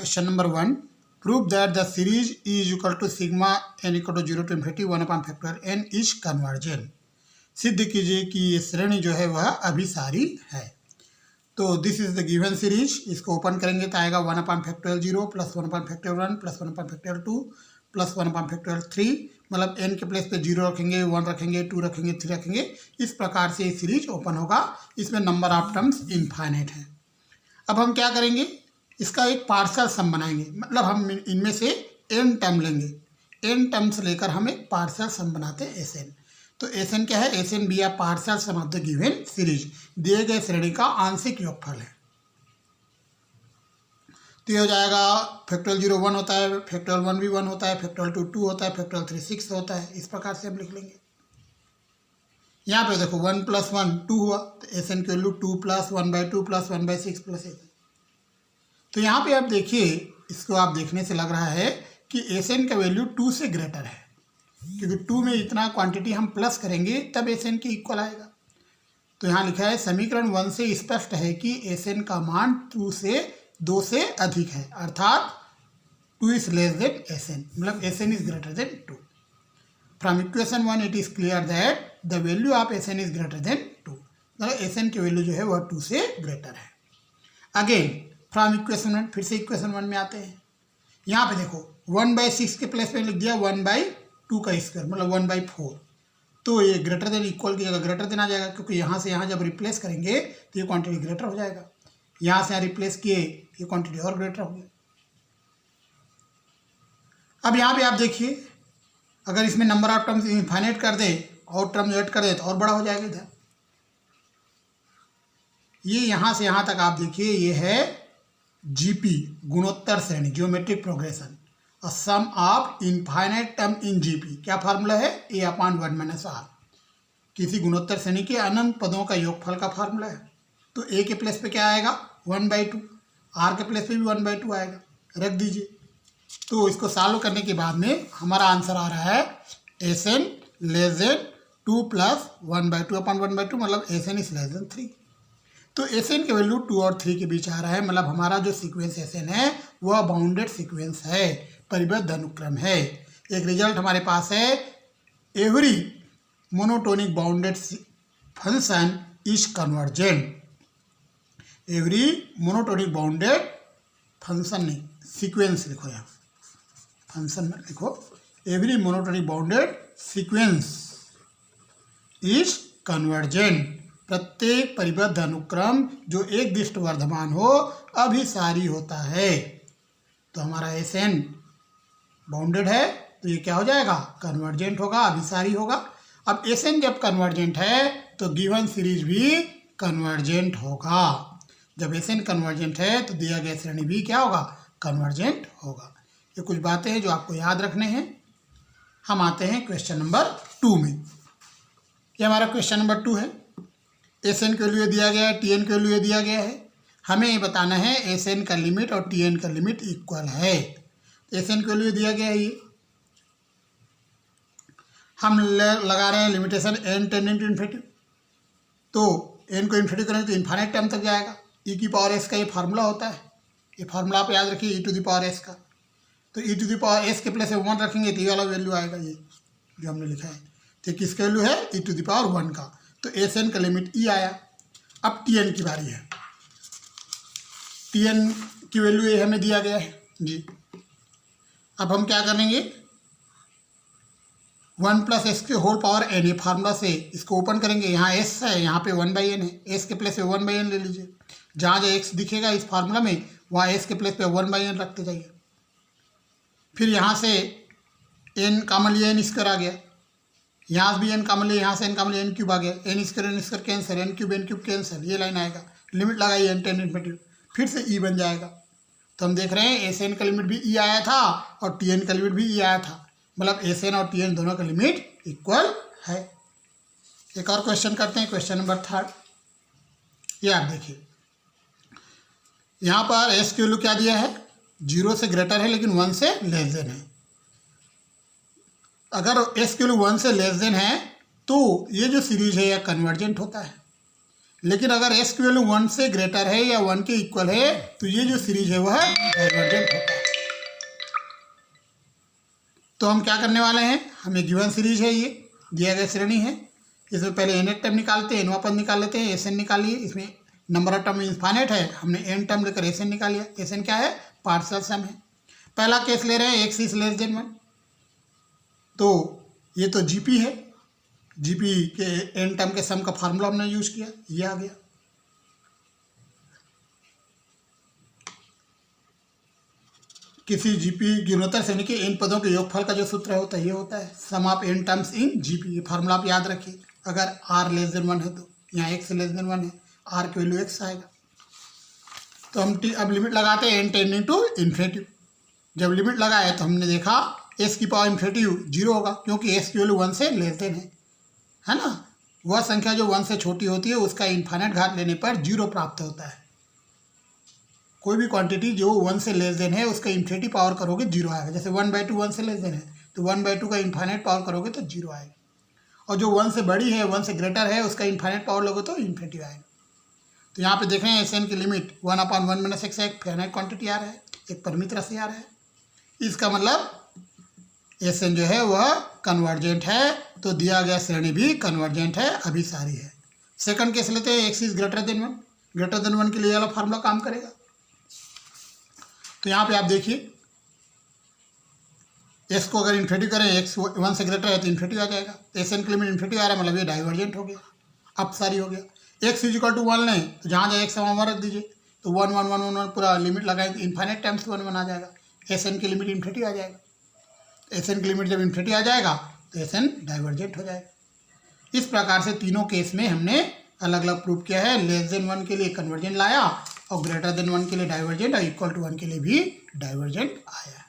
Question number 1, prove that the series is equal to sigma n equal to 0 to infinity 1/factorial n is convergent. सिद्ध कीजिए कि ये श्रेणी जो है वह अभिसारी है। तो this is the given series. इसको ओपन करेंगे तो आएगा 1/factorial 0 plus 1/factorial 1 plus 1/factorial 2 plus 1/factorial 3, मतलब n के प्लेस पे 0 रखेंगे, 1 रखेंगे, 2 रखेंगे, 3 रखेंगे। इस प्रकार से ये सीरीज ओपन होगा। इसमें नंबर ऑफ टर्म्स इनफाइनाइट है। अब हम क्या करेंगे, इसका एक पार्शियल सम बनाएंगे, मतलब हम इनमें से n टर्म लेंगे। n टर्म्स लेकर हम एक पार्शियल सम बनाते हैं Sn। तो Sn क्या है, Sn भी partial sum of the given series, दिए गए श्रेणी का आंशिक योगफल है। तो ये हो जाएगा फैक्टोरियल 0 1 होता है, फैक्टोरियल 1 भी 1 होता है, फैक्टोरियल 2 2 होता है, फैक्टोरियल 3 6 होता है। इस प्रकार से हम लिख लेंगे। यहाँ पे देखो 1 + 1 2 हुआ, तो Sn की वैल्यू 2 + 1/2 + 1/6 + Sn। तो यहाँ पे आप देखिए, इसको आप देखने से लग रहा है कि Sn का वैल्यू 2 से ग्रेटर है, क्योंकि 2 में इतना क्वांटिटी हम प्लस करेंगे तब Sn के इक्वल आएगा। तो यहाँ लिखा है समीकरण 1 से स्पष्ट है कि Sn का मान 2 से अधिक है, अर्थात 2 इज लेस देन Sn, मतलब Sn is greater than 2। From equation 1 it is clear that the value of Sn is greater than 2, मतलब Sn की वैल्यू जो है वह 2 से ग्रेटर है। अगेन फ्रॉम इक्वेशन 1, फिर से इक्वेशन 1 में आते हैं। यहाँ पे देखो 1/6 के प्लेस पे लिख दिया 1/2 का स्क्वायर, मतलब 1/4। तो ये ग्रेटर देन इक्वल की जगह ग्रेटर देन आ जाएगा, क्योंकि यहाँ से यहाँ जब रिप्लेस करेंगे तो ये क्वांटिटी ग्रेटर हो जाएगा। यहाँ से यहाँ रिप्लेस किए, ये क्वांटिटी और ग्रेटर होगी। अब यहाँ पे आप देखिए, अगर इसमें नंबर ऑफ टर्म्स इनफाइनाइट कर दे और टर्म ऐड कर दे तो और बड़ा हो जाएगा इधर। ये यहाँ से यहाँ तक आप देखिए, ये है जीपी गुणोत्तर श्रेणी, ज्योमेट्रिक प्रोग्रेशन, और sum of infinite term in GP. क्या फार्मूला है, a/1 - r। किसी गुणोत्तर श्रेणी के अनंत पदों का योगफल का फार्मूला है। तो a के प्लेस पे क्या आएगा 1/2, r के प्लेस पे भी 1/2 आएगा, रख दीजिए। तो इसको सॉल्व करने के बाद में हमारा आंसर आ रहा है Sn लेस देन 2 + 1/2/1/2, मतलब Sn इज लेस देन 3। तो Sn की वैल्यू 2 और 3 के बीच आ रहा है, मतलब हमारा जो सीक्वेंस Sn है वह बाउंडेड सीक्वेंस है, परिबद्ध अनुक्रम है। एक रिजल्ट हमारे पास है, every monotonic bounded function is convergent. Every monotonic bounded function नहीं, सीक्वेंस लिखो, यहाँ फंक्शन में लिखो, every monotonic bounded sequence is convergent. प्रत्येक परिबद्ध अनुक्रम जो एक दिष्ट वर्धमान हो अभिसारी होता है। तो हमारा Sn बाउंडेड है, तो ये क्या हो जाएगा, कन्वर्जेंट होगा, अभिसारी होगा। अब Sn जब कन्वर्जेंट है तो गिवन सीरीज भी कन्वर्जेंट होगा। जब Sn कन्वर्जेंट है तो दिया गया श्रेणी भी क्या होगा, कन्वर्जेंट होगा। ये कुछ बातें हैं जो आपको याद रखने हैं। हम आते हैं क्वेश्चन नंबर 2 में। ये हमारा क्वेश्चन नंबर 2 है। Sn के लिए दिया गया है, Tn के लिए दिया गया है। हमें ये बताना है Sn का लिमिट और Tn का लिमिट इक्वल है। Sn के लिए दिया गया है, ये हम लगा रहे हैं limitation n tending to infinity. तो n को इन्फिनिटी करेंगे तो इन्फाइनाइट टर्म तक जाएगा। e⁻s का ये फार्मूला होता है, ये फार्मूला आप याद रखिए, e⁻s का। तो e⁻s के प्लेस 1 रखेंगे तो ये वाला वैल्यू आएगा, ये जो हमने लिखा है। तो किसका वैल्यू है, e⁻1 का। तो Sn का लिमिट e आया। अब Tn की बारी है। Tn की वैल्यू ये हमें दिया गया है जी। अब हम क्या करेंगे, 1 + s के होल पावर n, ये फार्मूला से इसको ओपन करेंगे। यहाँ s है, यहाँ पे 1/n है, s के प्लेस पे 1/n ले लीजिए। जहाँ जहाँ x दिखेगा इस फार्मूला में, वहाँ s के प्लेस पे 1/n रखते जाइए। फिर यहाँ से n कॉमन लिया, n स्क्वायर आ गया। यहाँ भी n कॉमन लिया, यहाँ से n कॉमन लिया, n³ आ गया। n square cancel, n³ cancel, ये लाइन आएगा। लिमिट लगाइए n टेंडिंग टू इन्फिनिटी, फिर से e बन जाएगा। तो हम देख रहे हैं Sn का लिमिट भी e आया था और Tn का लिमिट भी e आया था, मतलब Sn और Tn दोनों का लिमिट इक्वल है। एक और क्वेश्चन करते हैं, क्वेश्चन नंबर 3। ये आप देखिए, यहाँ पर s की वैल्यू क्या दिया है, 0 से ग्रेटर है लेकिन 1 से लेस देन है। अगर s की वैल्यू 1 से लेस देन है तो ये जो सीरीज है यह कन्वर्जेंट होता है। लेकिन अगर एस की वैल्यू 1 से ग्रेटर है या 1 के इक्वल है तो ये जो सीरीज है वह डाइवर्जेंट होता है। तो हम क्या करने वाले हैं, हमें गिवन सीरीज है, ये दिया गया श्रेणी है, इसमें पहले एन टर्म निकालते हैं, एन पद निकाल लेते हैं, एस एन निकालिए, इसमें नंबर ऑफ टर्म इनफाइनाइट है, हमने एन टर्म लेकर एस एन निकालिए, एस एन क्या है, पार्शियल सम है। पहला केस ले रहे हैं एक्स इज लेस देन 1, तो ये तो जीपी है, जीपी के एन टर्म के सम का फार्मूला हमने यूज किया, ये आ गया। किसी जीपी गुणोत्तर श्रेणी के एन पदों के योगफल का जो सूत्र होता है ये होता है sum of n terms in GP. ये फार्मूला आप याद रखिए, अगर आर लेस देन 1 है तो यहाँ एक्स लेस देन 1 है, आर की वैल्यू एक्स आएगा। तो हम अब लिमिट लगाते हैं एन टेंडिंग टू इन्फिनिटी। जब लिमिट लगाए तो हमने देखा एस की पावर इन्फिनिटी 0 होगा, क्योंकि एस की वैल्यू 1 से लेस देन है ना। वह संख्या जो 1 से छोटी होती है उसका इन्फाइनाइट घात लेने पर 0 प्राप्त होता है। कोई भी क्वांटिटी जो 1 से लेस देन है उसका इन्फिनिटी पावर करोगे 0 आएगा। जैसे 1/2 1 से लेस देन है तो 1/2 का इन्फाइनाइट पावर करोगे तो 0 आएगा, और जो 1 से बड़ी है 1 से ग्रेटर है उसका इन्फाइनाइट पावर लोगे तो इन्फिनिटी आएगा। तो यहाँ पे देख रहे हैं एस एन की लिमिट 1/1 - x एक फाइनाइट क्वांटिटी आ रहा है, एक परिमित राशि आ रहा है। इसका मतलब एस एन जो है वह कन्वर्जेंट है, तो दिया गया श्रेणी भी कन्वर्जेंट है, अभिसारी है। सेकंड केस लेते हैं x is greater than 1। Greater than 1 के लिए वाला फार्मूला काम करेगा। तो यहाँ पे आप देखिए एस को अगर इन्फिनिटी करें, एक्स 1 से ग्रेटर है तो इन्फिनिटी आ जाएगा, एस एन के लिमिट इन्फिनिटी आ रहा है, मतलब ये डाइवर्जेंट हो गया, अपसारी हो गया। एक्स इज इक्वल टू 1 लें तो जहाँ जहाँ एक्स वहाँ रख दीजिए, तो 1 1 1 1 पूरा लिमिट लगाएं तो इन्फाइनाइट टाइम्स 1 1 आ जाएगा, एस एन की लिमिट इन्फिनिटी आ जाएगा। एस एन की लिमिट जब इन्फिनिटी आ जाएगा तो एस एन डाइवर्जेंट हो जाएगा। इस प्रकार से तीनों केस में हमने अलग अलग प्रूफ किया है। लेस देन 1 के लिए कन्वर्जेंट लाया और ग्रेटर देन 1 के लिए डाइवर्जेंट और इक्वल टू 1 के लिए भी डाइवर्जेंट आया।